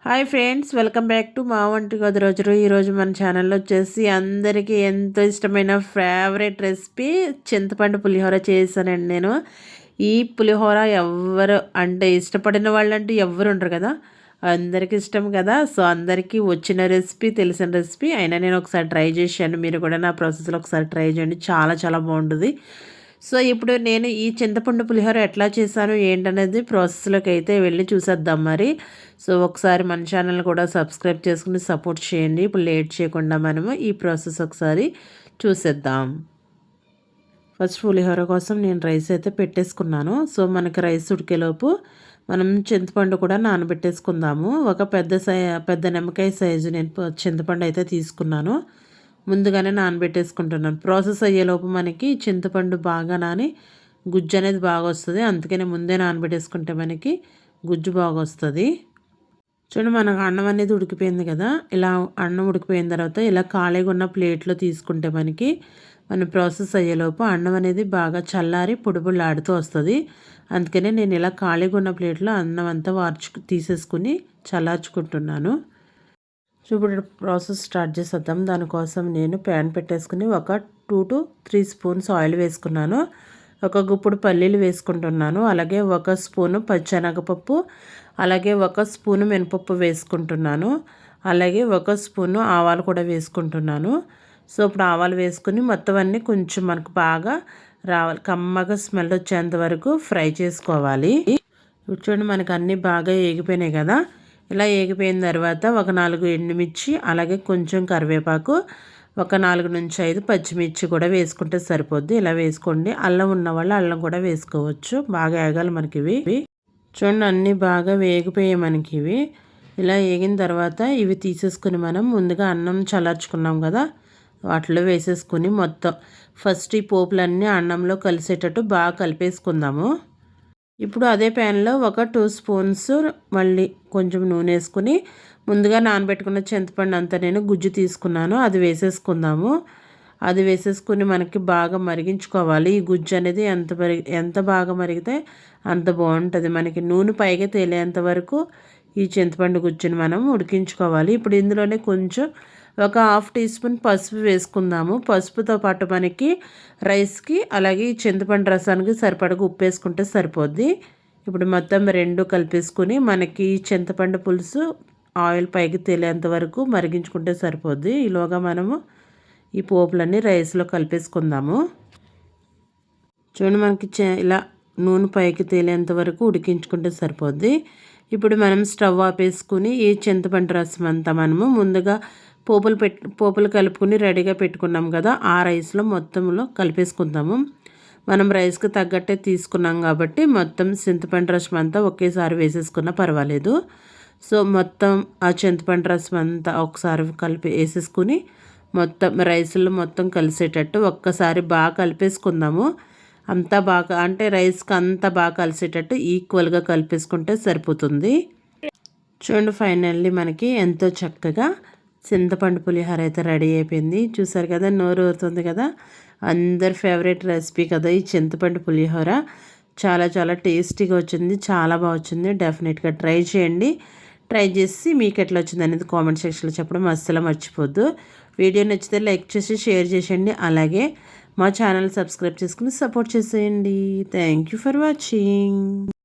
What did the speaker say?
Hi friends, welcome back to మా వంటి గది రోజులు. ఈరోజు మన ఛానల్లో వచ్చేసి అందరికీ ఎంతో ఇష్టమైన ఫేవరెట్ రెసిపీ చింతపండు పులిహోర చేశానండి నేను. ఈ పులిహోర ఎవరు అంటే ఇష్టపడిన వాళ్ళంటూ ఎవరు ఉండరు కదా, అందరికీ ఇష్టం కదా. సో అందరికీ వచ్చిన రెసిపీ, తెలిసిన రెసిపీ అయినా నేను ఒకసారి ట్రై చేశాను. మీరు కూడా నా ప్రాసెస్లో ఒకసారి ట్రై చేయండి, చాలా చాలా బాగుంటుంది. సో ఇప్పుడు నేను ఈ చింతపండు పులిహోర ఎట్లా చేశాను ఏంటనేది ప్రాసెస్లోకి అయితే వెళ్ళి చూసేద్దాం మరి. సో ఒకసారి మన ఛానల్ కూడా సబ్స్క్రైబ్ చేసుకుని సపోర్ట్ చేయండి. ఇప్పుడు లేట్ చేయకుండా మనము ఈ ప్రాసెస్ ఒకసారి చూసేద్దాం. ఫస్ట్ పులిహోర కోసం నేను రైస్ అయితే పెట్టేసుకున్నాను. సో మనకి రైస్ ఉడికేలోపు మనం చింతపండు కూడా నానబెట్టేసుకుందాము. ఒక పెద్ద నిమ్మకాయ సైజు నేను చింతపండు అయితే తీసుకున్నాను. ముందుగానే నానబెట్టేసుకుంటున్నాను. ప్రాసెస్ అయ్యేలోపు మనకి చింతపండు బాగా నాని గుజ్జు అనేది బాగా వస్తుంది. అందుకనే ముందే నానబెట్టేసుకుంటే మనకి గుజ్జు బాగా వస్తుంది. చూడండి, మనకు అన్నం అనేది ఉడికిపోయింది కదా. ఇలా అన్నం ఉడికిపోయిన తర్వాత ఇలా ఖాళీగా ఉన్న ప్లేట్లో తీసుకుంటే మనకి మన ప్రాసెస్ అయ్యేలోపు అన్నం అనేది బాగా చల్లారి పొడిపొడిలాడుతూ వస్తుంది. అందుకనే నేను ఇలా ఖాళీగా ఉన్న ప్లేట్లో అన్నం అంతా తీసేసుకుని చల్లార్చుకుంటున్నాను. సో ఇప్పుడు ప్రాసెస్ స్టార్ట్ చేసేద్దాం. దానికోసం నేను ప్యాన్ పెట్టేసుకుని ఒక 2 to 3 స్పూన్స్ ఆయిల్ వేసుకున్నాను. ఒక గుప్పుడు పల్లీలు వేసుకుంటున్నాను. అలాగే 1 స్పూను పచ్చెనగపప్పు, అలాగే 1 స్పూను మినపప్పు వేసుకుంటున్నాను. అలాగే 1 స్పూను ఆవాలు కూడా వేసుకుంటున్నాను. సో ఇప్పుడు ఆవాలు వేసుకుని మొత్తం అన్నీ కొంచెం మనకు బాగా రావాలి, కమ్మగా స్మెల్ వచ్చేంత వరకు ఫ్రై చేసుకోవాలి. చూడండి, మనకు అన్నీ బాగా ఏగిపోయినాయి కదా. ఇలా ఏగిపోయిన తర్వాత ఒక 4 ఎండుమిర్చి, అలాగే కొంచెం కరివేపాకు, ఒక 4 నుంచి 5 పచ్చిమిర్చి కూడా వేసుకుంటే సరిపోద్ది. ఇలా వేసుకోండి. అల్లం ఉన్న వాళ్ళు అల్లం కూడా వేసుకోవచ్చు. బాగా ఏగాలి మనకి ఇవి. చూడండి, అన్నీ బాగా వేగిపోయాయి మనకి ఇవి. ఇలా వేగిన తర్వాత ఇవి తీసేసుకుని మనం ముందుగా అన్నం చల్లార్చుకున్నాం కదా, వాటిలో వేసేసుకుని మొత్తం ఫస్ట్ ఈ పోపులన్నీ అన్నంలో కలిసేటట్టు బాగా కలిపేసుకుందాము. ఇప్పుడు అదే ప్యాన్లో ఒక 2 స్పూన్స్ మళ్ళీ కొంచెం నూనె వేసుకుని ముందుగా నానబెట్టుకున్న చింతపండు అంతా నేను గుజ్జు తీసుకున్నాను, అది వేసేసుకుందాము. అది వేసేసుకుని మనకి బాగా మరిగించుకోవాలి. ఈ గుజ్జు అనేది ఎంత బాగా మరిగితే అంత బాగుంటుంది. మనకి నూనె పైగా తేలేంత వరకు ఈ చింతపండు గుజ్జుని మనం ఉడికించుకోవాలి. ఇప్పుడు ఇందులోనే కొంచెం ఒక 1/2 టీ స్పూన్ పసుపు వేసుకుందాము. పసుపుతో పాటు మనకి రైస్కి అలాగే చింతపండు రసానికి సరిపడగా ఉప్పు వేసుకుంటే సరిపోద్ది. ఇప్పుడు మొత్తం రెండు కలిపేసుకుని మనకి చింతపండు పులుసు ఆయిల్ పైకి తేలేంత వరకు మరిగించుకుంటే సరిపోద్ది. ఈలోగా మనము ఈ పోపులన్నీ రైస్లో కలిపేసుకుందాము. చూడండి, మనకి ఇలా నూనె పైకి తేలేంత వరకు ఉడికించుకుంటే సరిపోద్ది. ఇప్పుడు మనం స్టవ్ ఆపేసుకుని ఈ చింతపండు రసం అంతా మనము ముందుగా పోపులు కలుపుకుని రెడీగా పెట్టుకున్నాం కదా, ఆ రైస్లో మొత్తంలో కలిపేసుకుందాము. మనం రైస్కి తగ్గట్టే తీసుకున్నాం కాబట్టి మొత్తం చింతపండు రసం అంతా ఒకేసారి వేసేసుకున్నా పర్వాలేదు. సో మొత్తం ఆ చింతపండు రసం అంతా ఒకసారి కలిపి వేసేసుకుని మొత్తం రైస్లో మొత్తం కలిసేటట్టు ఒక్కసారి బాగా కలిపేసుకుందాము. అంతా బాగా అంటే రైస్కి అంతా బాగా కలిసేటట్టు ఈక్వల్గా కలిపేసుకుంటే సరిపోతుంది. చూడండి, ఫైనల్లీ మనకి ఎంతో చక్కగా చింతపండు పులిహోర అయితే రెడీ అయిపోయింది. చూసారు కదా, నోరు ఊరుతుంది కదా. అందరి ఫేవరెట్ రెసిపీ కదా ఈ చింతపండు పులిహోర. చాలా చాలా టేస్టీగా వచ్చింది, చాలా బాగా వచ్చింది. డెఫినెట్గా ట్రై చేయండి. ట్రై చేసి మీకు ఎట్లా వచ్చింది అనేది కామెంట్ సెక్షన్లో చెప్పడం అస్సలు మర్చిపోద్దు. వీడియో నచ్చితే లైక్ చేసి షేర్ చేసేయండి. అలాగే మా ఛానల్ సబ్స్క్రైబ్ చేసుకుని సపోర్ట్ చేసేయండి. Thank you for watching.